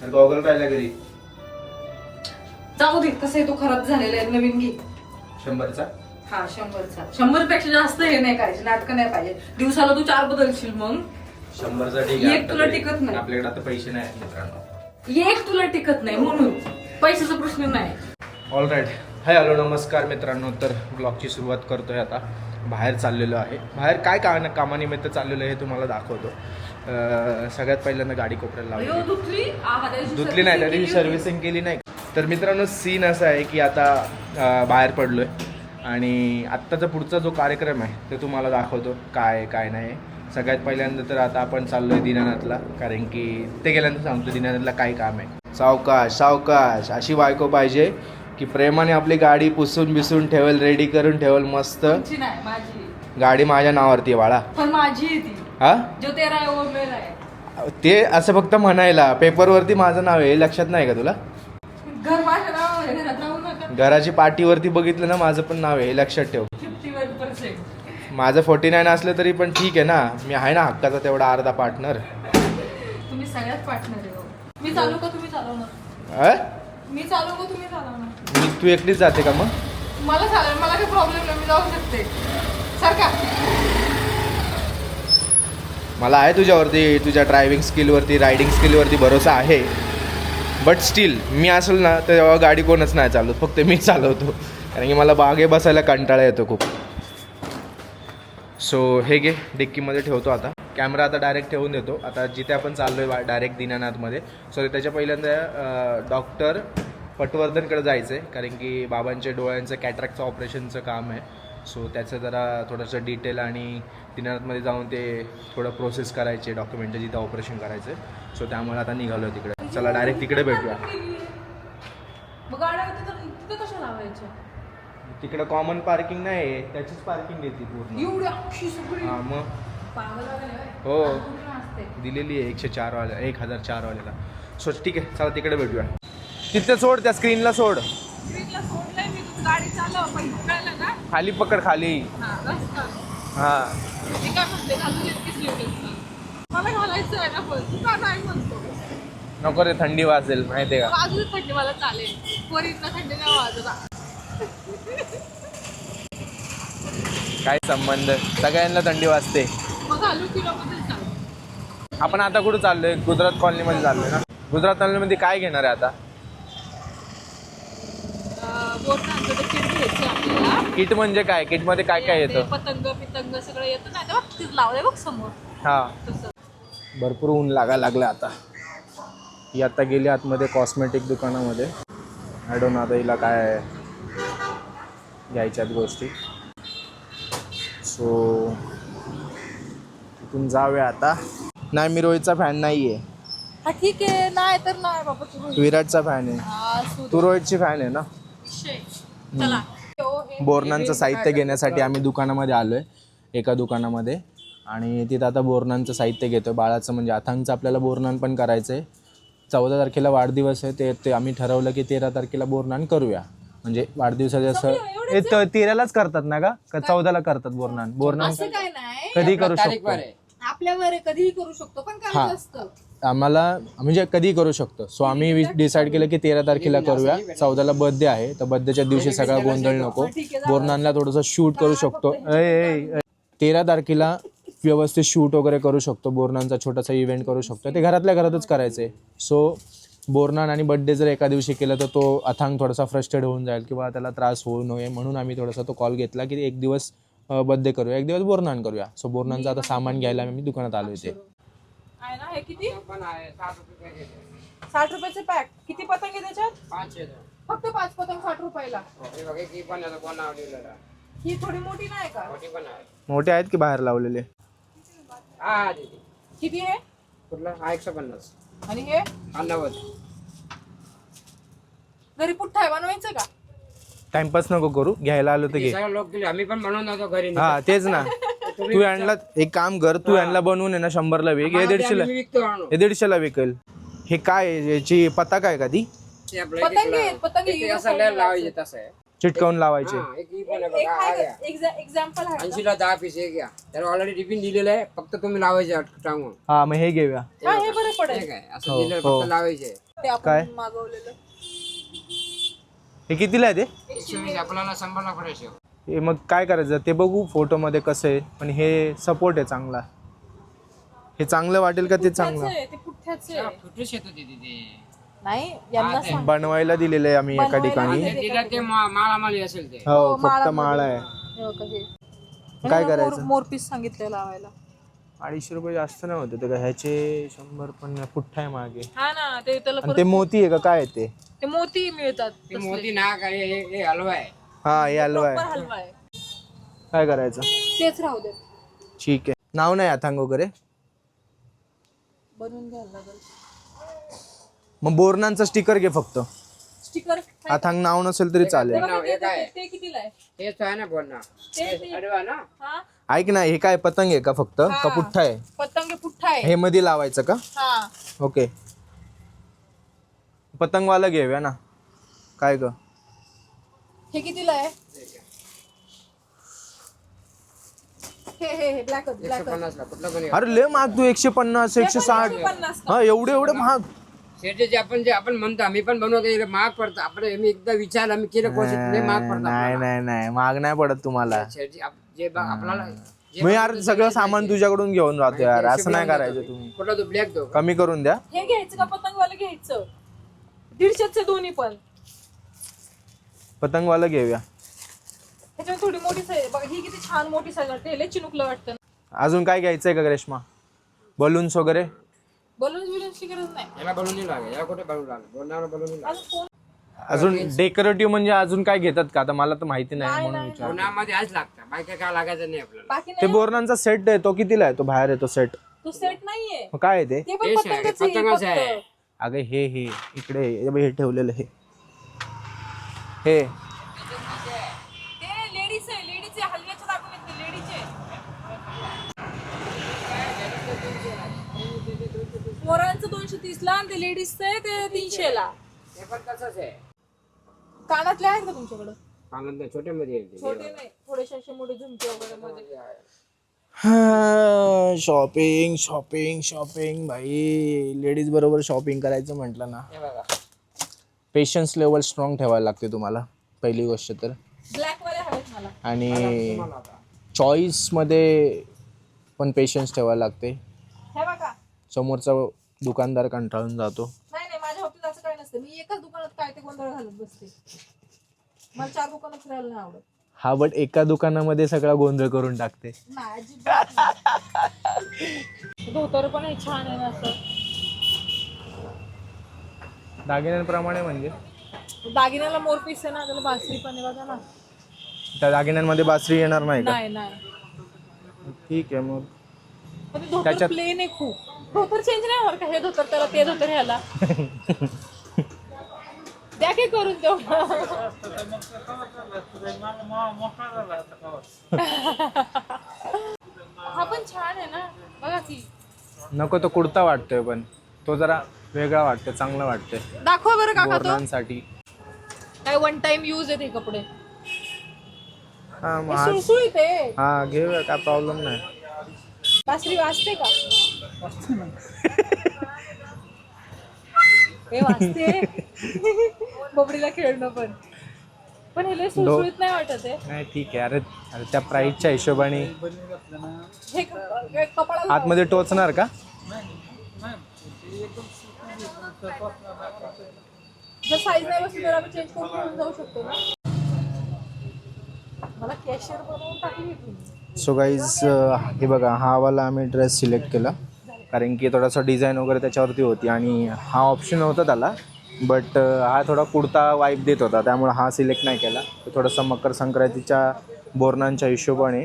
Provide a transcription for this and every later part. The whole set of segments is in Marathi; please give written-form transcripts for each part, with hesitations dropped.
आणि गॉगल राहिला घरी. जाऊ दे, कसं तो खराब झालेला आहे, नवीन घे. 100चा? हा 100चा. 100 पेक्षा जास्त हे नाही करायचे, नाटकं नाही पाहिजे. दिवसाला तू 4 बदलशील मग 100चा ठीक आहे. एक तुला टिकत नाही. आपल्याकडे आता पैसे नाही आहेत मित्रांनो. एक तुला टिकत नाही म्हणून पैशाचा प्रश्न नाही. All right. हाय हॅलो नमस्कार मित्रांनो. तर ब्लॉगची सुरुवात करतोय आता. बाहेर चाललेलो आहे. बाहेर काय कामानिमित्त चाललेलो आहे हे तुम्हाला दाखवतो. सगळ्यात पहिल्यांदा गाडी कोपऱ्याला लावली. धुतली नाही, त्या दिवशी सर्व्हिसिंग केली नाही. तर मित्रांनो सीन असा आहे की आता बाहेर पडलोय आणि आत्ताचा पुढचा जो कार्यक्रम आहे ते तुम्हाला दाखवतो काय काय नाही. सगळ्यात पहिल्यांदा तर आता आपण चाललोय दीनानाथला, कारण की ते गेल्यानंतर सांगतो दीनानाथला काय काम आहे. सावकाश सावकाश अशी बायको पाहिजे की प्रेमाने आपली गाडी पुसून बिसून ठेवेल, रेडी करून ठेवेल मस्त. नाही माझी गाडी माझ्या नावावरती आहे बाळा. पण माझी आहे ती. हा जो तेरा आहे वो मेरा आहे. ते असं फक्त म्हणायला, पेपरवरती माझं नाव आहे लक्षात नाही का तुला? घर माझ्या नावावर आहे, घरात राहू नका. घराची पाटीवरती बघितलं ना माझं पण नाव आहे हे लक्षात ठेव. 51%. माझं 49 असलं तरी पण ठीक आहे ना, मी आहे ना हक्काचा तेवढा अर्धा पार्टनर. तुम्ही सगळ्यात पार्टनर आहे. मी चालू का तुम्ही चालवणार? मी चालू का तुम्ही चालवणार? तू एकटीच जाते का मग? मला चालेल, मला काही प्रॉब्लेम नाही, मी जाऊ शकते. सारखा मला आहे तुझ्यावरती, तुझ्या ड्रायव्हिंग स्किलवरती, रायडिंग स्किलवरती भरोसा आहे. बट स्टील मी असेल ना तर तेव्हा गाडी कोणच नाही चालवत, फक्त मी चालवतो, कारण की मला बागे बसायला कंटाळा येतो खूप. सो हे घे, डिक्कीमध्ये ठेवतो आता. कॅमेरा आता डायरेक्ट ठेवून देतो. आता जिथे आपण चाललो आहे डायरेक्ट दीनानाथमध्ये. सॉरी, त्याच्या पहिल्यांदा डॉक्टर पटवर्धनकडे जायचं आहे, कारण की बाबांच्या डोळ्यांचं कॅटरॅक्टचं ऑपरेशनचं काम आहे. सो त्याचं जरा थोडंसं डिटेल आणि दीनानाथमध्ये जाऊन ते थोडं प्रोसेस करायचे, डॉक्युमेंट जिथं ऑपरेशन करायचं आहे. सो त्यामुळे आता निघालो तिकडे. चला डायरेक्ट तिकडे भेटूया. मग गाड्या तिथं कशा लावायच्या? तिकडे कॉमन पार्किंग नाही, त्याचीच पार्किंग येते पूर्ण. एवढी अक्षी सगळी हां मग हो दिलेली आहे 104 वाल्या, 1004 वाल्याला. सो ठीक आहे, चला तिकडे भेटूया. तिथे सोड, त्या स्क्रीनला सोड. गाडी चालव, पैसे कळलं ना? खाली पकड, खाली. हां मला घालायचं आहे ना, पण तू का नाही म्हणतो? नको रे, थंडी वाजेल माहिती आहे का? वाजू थंडी, मला चालेल. पोरींना थंडी नाही वाजत. काय संबंध, सगळ्यांना थंडी वाजते. मग घालू की नको चालू? आपण आता कुठं चाललोय? गुजरात कॉलनीमध्ये चाललोय ना. गुजरात कॉलनीमध्ये काय घेणार आहे आता? किट म्हणजे काय? किटमध्ये काय काय येतं? पतंग पितंग सगळं येतं ना, तेव्हा तिथं लावलंय बघ समोर. हा, भरपूर ऊन लागायला लागलं आता. ही आता गेली आतमध्ये कॉस्मेटिक दुकानामध्ये. आय डोंट नो आता हिला काय घ्यायच्यात गोष्टी. सो तिथून जाऊया आता. नाही, मी रोहितचा फॅन नाही आहे. हा ठीक आहे, नाही तर नाही बाबा. तू विराटचा फॅन आहे. तू रोहितची फॅन आहे ना. चला, बोरणांचं साहित्य घेण्यासाठी आम्ही दुकानामध्ये आलोय, एका दुकानामध्ये. आणि तिथं आता बोरणांचं साहित्य घेतोय बाळाचं, म्हणजे अथांगचं आपल्याला बोरणान पण करायचं आहे. 14 तारखेला वाढदिवस आहे, ते आम्ही ठरवलं की 13 तारखेला बोरणान करूया. म्हणजे वाढदिवसाचं असं 13लाच करतात ना का 14ला करतात बोरणान? बोरणान काय नाही, कधी करू शकतो आपल्यावर कधीही करू शकतो, पण काय असतं आम्हाला, म्हणजे कधी करू शकतो. सो आम्ही डिसाईड केलं की 13 तारखेला करूया. 14ला बर्थडे आहे, तर बर्थडेच्या दिवशी सगळा गोंधळ नको. बोरणांना थोडंसं शूट करू शकतो. 13 तारखेला व्यवस्थित शूट वगैरे करू शकतो. बोरणांचा छोटासा इव्हेंट करू शकतो. ते घरातल्या घरातच करायचं आहे. सो बोरणान आणि बर्थडे जर एका दिवशी केलं तर तो अथांग थोडासा फ्रस्ट्रेट होऊन जाईल किंवा त्याला त्रास होऊ नये, म्हणून आम्ही थोडासा तो कॉल घेतला की एक दिवस बर्थडे करूया, एक दिवस बोरणान करूया. सो बोरणांचं आता सामान घ्यायला मी दुकानात आलो इथे. आहे ना. हे किती? 60 रुपयाचे पॅक. किती पतंग आहे त्याच्यात? 5 फक्त 5 पतंग 60 रुपयाला. ही थोडी मोठी नाही का? मोठे आहेत की बाहेर लावलेले? किती आहे? कुठला? 150. आणि हे 90. घरी पुठ्ठा बनवायचं का? टाइमपास नको करू, घ्यायला आलो तर घे. सगळे लोक गेले, आम्ही पण बनवून जातो घरी. हा तेच ना. तू आणला, एक काम कर, तू आणला बनवून आहे ना 100ला विक, हे 150ला, हे 150ला विकेल. हे काय याची पताका आहे का ती? पतंग आहे, पतंग आहे. असं लावायचे तसं आहे. चिटकवून लावायचे. हा, एक ही पण आहे एक बघा, हा घ्या. एक्झाम्पल आहे का? 80 ला 10 पीस हे घ्या. त्याला ऑलरेडी टिफिन दिलेलं आहे, फक्त तुम्ही लावायचे टांगून. हा मग हे घेऊया. हा, हे बरं पडेल. हे काय असं हो, दिलेलं हो. फक्त लावायचे. ते काय? आपण मागवलेलं हे कितीला आहे ते? 120 आपल्याला 100 ला पडायचे. हे मग काय करायचं ते बघू फोटोमध्ये कसं आहे, पण हे सपोर्ट आहे चांगला. हे चांगलं वाटेल का ते चांगलं? ते पुठ्ठ्याचं आहे. फुटूच येत होती तिथे. नाही, यांना हा, ते सांग. बनवायला दिलेलं आहे आम्ही एका बनवायला ठिकाणी. दिलेलं ते दिलं ते माल आम्हाला असेल ते. हो, फक्त माळामध्ये. माळ आहे. हे बघा हे. काय मोर- करायचं? मोरपीस सांगितलं लावायला. 250 रुपये जास्त नाही होते ते का? ह्याचे 100 पण पुठ्ठा आहे मागे. हा ना, ते त्याला आणि ते मोती आहे का काय आहे ते? ते मोती मिळतात. ते मोती ना काय हे हलवा आहे. हा हे हलवा प्रॉपर आहे. हलवा आहे. काय करायचं? तेच राहू दे. ठीक आहे. नाव नाही अथांग वगैरे. बनवून घ्यायला लागेल. मग बोरनांचा स्टिकर घे फक्त. स्टिकर अथांग नाव नसेल तरी चालेल. हे काय आहे? ते कितीला आहे? हेच आहे ना बोलणं. ते- अरे वा ना. हो. हा, ऐक ना, हे काय पतंग आहे का फक्त का हा. पुठ्ठा आहे? पतंग पुठ्ठा आहे. हे मध्ये लावायचं का? हा, ओके. पतंगवाला घेऊया ना. काय ग? हे कितीला आहे? हे ब्लॅक 150 ला कुठलं पण अरे लय महाग तू. 150 160. 150 हा एवढं महाग. जे आपण म्हणतो आम्ही पण बनवतो हे महाग पडतं. आपण मी एकदा विचारलं आम्ही केलं कोर्स लय महाग पडतं नाही आपल्याला. नाही नाही महाग नाही पडत तुम्हाला. शेटजी, जे आपल्याला जे मी यार बनवतो सगळं ते सामान तुझ्याकडून घेऊन जातो यार. असं नाही करायचं तुम्ही. कुठला तो ब्लॅक दो कमी करून द्या. हे घ्यायचं का पतंगवाला घ्यायचं? 150चे दोन्ही पण. पतंगवाला घेऊया. त्याच्यावर थोडी मोठी साईज बघा, ही किती छान मोठी साईज वाटते. हे लय चिनुकलं वाटतं. अजून काय घ्यायचंय का रेश्मा? बलून्स वगैरे? बलून्सची गरज नाही. याला बनवून नाही लागेल. याला कुठे बनवून लागेल? बोलण्यावर बनवून लागेल. अजून कोण? अजून डेकोरेटिव्ह म्हणजे अजून काय घेतात का? आता मला तर माहिती नाही म्हणून विचार. बोलण्यामध्ये आज लागतं. बाकी काय लागायचं नाही आपल्याला. बाकी ते नाही. बोरनांचा सेट आहे तो कितीला आहे? तो बाहेर आहे तो सेट. तो सेट नाहीये. मग काय आहे ते? ते पण तेच आहे, पतंगच आहे पतंगच फक्त. आहे. अगं हे इकडे हे ठेवलेलं हे ते लेडीज आहे. लेडीज आहे. हलव्याचे दाखवून येते लेडीज आहे. पोरांचं 230 ला आणि ते लेडीजचं आहे ते 300 ला. हे पण तसंच आहे. कानातले आहेत का तुमच्याकडे? आनंद छोटे मध्ये येते. छोटे नाही, थोडेसे असे मोठे झुमके वगैरे मध्ये. शॉपिंग शॉपिंग शॉपिंग भाई. लेडीज बरोबर शॉपिंग करायचं म्हटलं ना, हे बघा. पेशन्स लेवल स्ट्रॉंग ठेवायला लागते तुम्हाला पहिली गोष्ट तर. ब्लॅक वाले हवेत मला. आणि तुम्हाला आता. चॉईसमध्ये पण पेशन्स ठेवायला लागते. हे बघा. समोरचा दुकानदार कंटाळून जातो. नाही, माझ्या बाबतीत असं काही नसतं. मी एकाच दुकानात काय ते गोंधळ घालत बसते. मला 4 दुकानात फिरायला नाही आवडत. हा बट एका दुकानामध्ये सगळा गोंधळ करून टाकते. नाही, अजिबात नाही. धोतर पण हे छान आहे ना असं. दागिन्यांप्रमाणे म्हणजे दागिन्याला मोरपीस आहे ना, त्याला बासरी पण आहे बघा ना. त्या दागिन्यांमध्ये बासरी येणार नाही का? नाही. ठीक आहे मग. पण ते धोतर त्याच्यात- प्लेन आहे खूप. धोतर चेंज नाही होणार का? हे धोतर त्याला, ते धोतर ह्याला. द्या की करून तेवढं. हा पण छान आहे ना, बघा की. नको तो कुर्ता वाटतोय पण तो जरा वेगळा वाटतोय, चांगला वाटतोय दाखवा बरं काका तो. बोरनांसाठी. काय वन टाइम यूज आहे ते कपडे. हा मग हे आज- सुळसुळीत आहे. हा घेऊया, काय प्रॉब्लेम नाही. बासरी वाजते का? हे वाजते. बोबडीला खेळणं पण हे लय सुळसुळीत नाही वाटत आहे. नाही ठीक आहे. अरे अरे त्या प्राईसच्या हिशोबाने हे कपडा आतमध्ये टोचणार का? जर साईज नाही बसली तर आपण चेंज करून घेऊन जाऊ शकतो ना. मला कॅशियर बनवून टाकली तुम्ही. सो गाईज हे बघा, हा वाला आम्ही ड्रेस सिलेक्ट केला कारण की थोडासा डिझाईन वगैरे त्याच्यावरती होती आणि हा ऑप्शन होता त्याला. बट हा थोडा कुर्ता वाईब देत होता त्यामुळे हा सिलेक्ट नाही केला. थोडंसं मकर संक्रांतीच्या बोरनांच्या हिशोबाने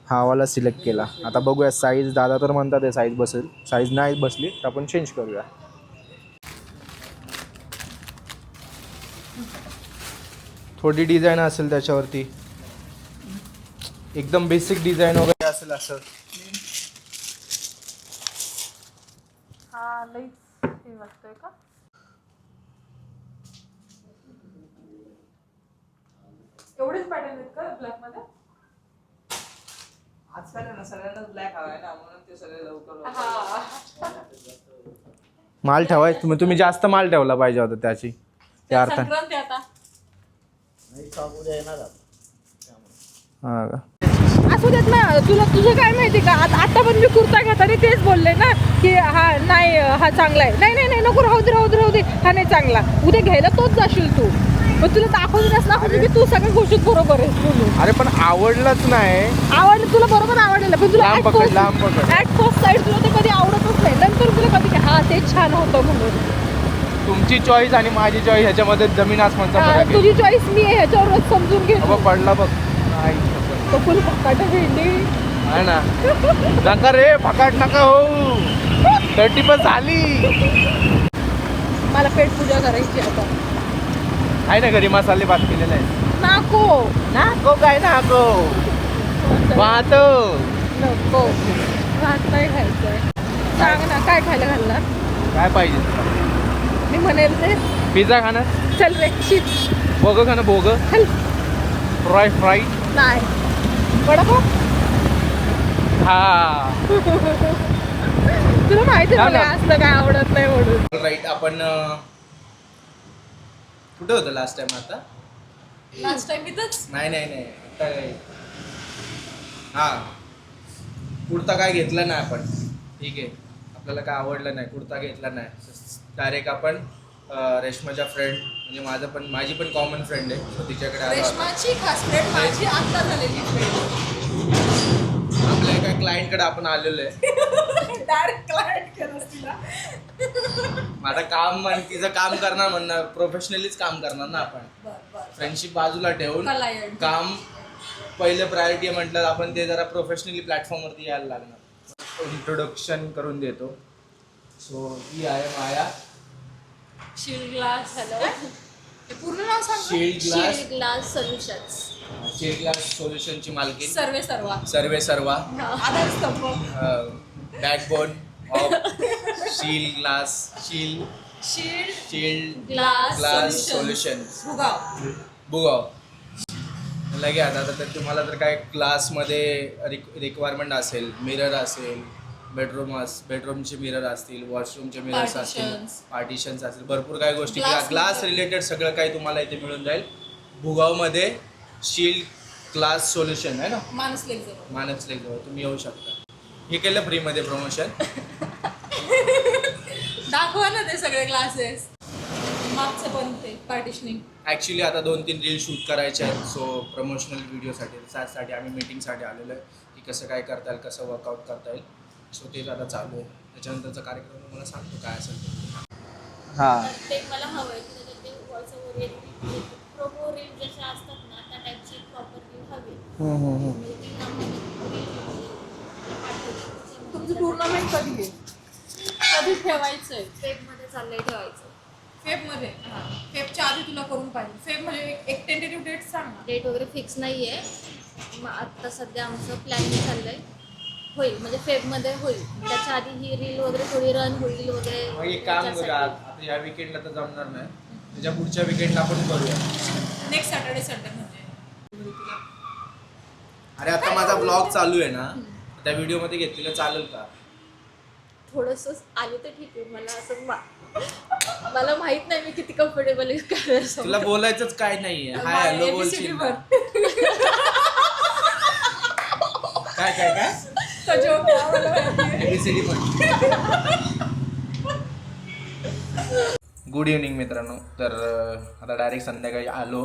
हा वाला सिलेक्ट केला. आता बघूया साईज. दादा तर म्हणतात आहे साईज बसेल. साईज नाही बसली तर आपण चेंज करूया. थोडी डिझाईन असेल त्याच्यावरती, एकदम बेसिक डिझाईन वगैरे असेल असं. हा लई हे वाटतंय का? एवढेच पॅटर्न आहेत का ब्लॅक मध्ये? आजकाल आहे ना सगळ्यांनाच ब्लॅक हवाय ना, म्हणून ते सगळे लवकर हा. माल ठेवायचं तुम्ही जास्त माल ठेवला पाहिजे होता त्याची त्या अर्थाने. संक्रांत आहे आता. हा का? असू देत ना. तुझं काय माहिती का, आता पण मी कुर्ता घेताना तेच बोलले ना की हा नाही, हा चांगला आहे. नाही नाही नाही, नको, राहू दे, हा नाही चांगला. उद्या घ्यायला तोच जाशील तू, पण तुला दाखवूनच ना की तू सगळ्या गोष्टीत बरोबर आहे म्हणून. अरे पण आवडलंच नाही. आवडलं तुला, बरोबर आवडलेलं, पण तुला लांब पकड. ऍट फर्स्ट साईड तुला ते कधी आवडतच नाही. नंतर तुला कधी हा ते छान होतं म्हणून. तुमची चॉईस आणि माझी चॉईस ह्याच्यामध्ये जमीन आसमानचा फरक आहे. तुझी चॉईस मी आहे ह्याच्यावरच समजून घे. बाबा पडला बघ. नाही तो फुल फकाट भेंडी आहे ना. नका रे, फकाट नका हो. 30 पण झाली. मला पेट पूजा करायची आता. आहे ना घरी मसाले भात केलेला आहे. नको काय नको वाहतो. नको, भात नाही खायचंय. सांग ना काय खायला घालणार. काय पाहिजे तुला? मी म्हणेल ते. पिझ्झा खाणार? चल रे शीत. भोग खाणं? भोग चल. फ्राय नाही, वडापाव. हा. तुला माहिती हा मला ना. असलं काय आवडत नाही म्हणून. राईट. आपण कुठे होतं लास्ट टाइम? आता लास्ट टाइम इथंच. नाही आता काय. हा, कुर्ता काय घेतला नाही आपण. ठीक आहे, आपल्याला काय आवडलं नाही, कुर्ता घेतला नाही. डायरेक्ट आपण रेशमाच्या फ्रेंड, म्हणजे माझी पण कॉमन फ्रेंड आहे, सो तिच्याकडे आलो. रेशमाची खास फ्रेंड माझी आता झालेली फ्रेंड. आपल्या एका क्लायंटकडे आपण आलेलो आहे. डायरेक्ट क्लायंट केलं तिला. माझं काम तिचं काम करणार म्हणणार, प्रोफेशनलीच काम करणार ना आपण. फ्रेंडशिप बाजूला ठेवून Client. काम पहिलं प्रायोरिटी आहे म्हटलं आपण, ते जरा प्रोफेशनली प्लॅटफॉर्मवरती यायला लागणार. इंट्रोडक्शन करून देतो. सो ही आहे माया. Shield glass. हॅलो, पूर्ण नाव सांग. Shield glass solutions. सोल्युशनची मालकीन. सर्वे सर्वा आधारस्तंभ. Backbone of shield glass solution बुगाव. लगे आता तर तुम्हाला जर काय क्लासमध्ये रिक्वायरमेंट असेल, मिरर असेल, बेडरूमचे मिरर असतील, वॉशरूमचे मिरर्स असतील, पार्टिशन्स असतील, भरपूर काही गोष्टी ग्लास रिलेटेड सगळं काही तुम्हाला इथे मिळून जाईल भुगावमध्ये. शील्ड ग्लास सोल्युशन आहे ना, मानसलेक जवळ. तुम्ही येऊ शकता. हे केलं फ्रीमध्ये प्रमोशन. दाखवा ना ते सगळे क्लासेस. मागचं पण ते पार्टिशनिंग. ॲक्च्युली आता 2-3 रील शूट करायचे आहेत. सो प्रमोशनल व्हिडिओसाठी त्यासाठी आम्ही मीटिंगसाठी आलेलो आहे की कसं काय करता येईल, कसं वर्कआउट करता येईल. सो तेच आता चालू आहे. त्याच्यानंतरचा कार्यक्रम मला सांगतो काय असेल ते. हां, ते मला हवं आहे की त्याच्यात ते व्हॉट्सअपवर प्रोमो रील जसे असतात ना त्या टाईपची प्रॉपर रील हवी. तुमचं टुर्नामेंट कधी आहे? कधी ठेवायचंय? फेबमध्ये चाललंय ठेवायचं. फेबमध्ये. फेबच्या आधी तुला करून पाहिजे. फेब म्हणजे एक टेंटेटिव्ह डेट सांग ना. डेट वगैरे फिक्स नाही आहे. मग आत्ता सध्या आमचं प्लॅनिंग चाललंय. होईल म्हणजे फेबमध्ये होईल. त्याच्या आधी ही रील वगैरे थोडी रन होईल वगैरे. मग एक काम करूया, आता या विकेंडला तर जमणार नाही, त्याच्या पुढच्या विकेंडला आपण करूया. नेक्स्ट सॅटर्डे संडे म्हणजे. अरे आता माझा ब्लॉग चालू आहे ना, त्या व्हिडिओमध्ये घेतलेलं चालेल का? थोडंसं आले तर ठीक आहे. मला असं मला माहित नाही मी किती कम्फर्टेबल आहे कॅमेऱ्यासमोर. तुला बोलायचंच काय नाहीये. हाय हॅलो बोलशील ना. काय ABCD पण. गुड इव्हनिंग मित्रांनो. तर आता डायरेक्ट संध्याकाळी आलो,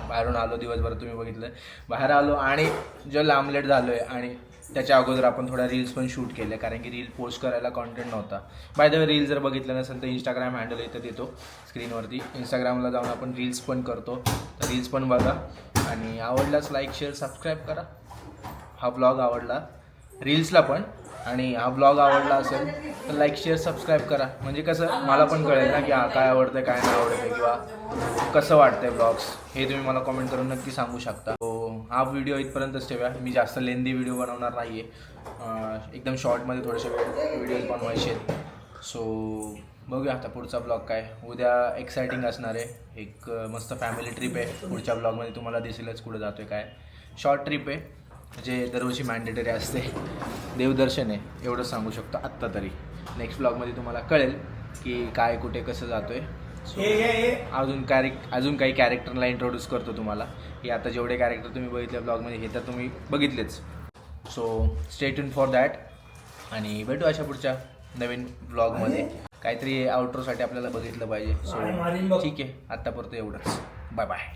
बाहेरून आलो. दिवसभर तुम्ही बघितलं बाहेर आलो आणि जो आमलेट झालो आहे. आणि त्याच्या अगोदर आपण थोड्या रील्स पण शूट केल्या, कारण की रील पोस्ट करायला कॉन्टेंट नव्हता. बाय द वे रील जर बघितलं नसेल तर इंस्टाग्राम हँडल इथं देतो स्क्रीनवरती. इंस्टाग्रामला जाऊन आपण रील्स पण करतो, तर रील्स पण बघा. आणि आवडल्यास लाईक शेअर सबस्क्राईब करा. हा ब्लॉग आवडला, रील्सला पण, आणि हा ब्लॉग आवडला असेल तर लाईक शेअर सबस्क्राईब करा. म्हणजे कसं मला पण कळेल ना की हा काय आवडतं काय नाही आवडतं, किंवा कसं वाटतंय ब्लॉग्स, हे तुम्ही मला कॉमेंट करून नक्की सांगू शकता. हा व्हिडिओ इथपर्यंतच ठेवा. मी जास्त लेंदी व्हिडिओ बनवणार नाही आहे. एकदम शॉर्टमध्ये थोडेसे व्हिडिओज बनवायचे आहेत. सो बघूया आता पुढचा ब्लॉग काय. उद्या एक्सायटिंग असणार आहे. एक मस्त फॅमिली ट्रिप आहे. पुढच्या ब्लॉगमध्ये तुम्हाला दिसेलच कुठं जातो आहे काय. शॉर्ट ट्रिप आहे जे दरवर्षी मॅन्डेटरी असते. देवदर्शन आहे एवढंच सांगू शकतो आत्ता तरी. नेक्स्ट ब्लॉगमध्ये तुम्हाला कळेल की काय कुठे कसं जातो आहे. अजून काही कॅरेक्टरला इंट्रोड्यूस करतो तुम्हाला. हे आता जेवढे कॅरेक्टर तुम्ही बघितले ब्लॉगमध्ये हे तर तुम्ही बघितलेच. So stay tune for that आणि भेटू अशा पुढच्या नवीन ब्लॉगमध्ये. काहीतरी आउट्रोसाठी आपल्याला बघितलं पाहिजे. सो ठीक आहे आत्तापर्यंत एवढंच. Bye bye.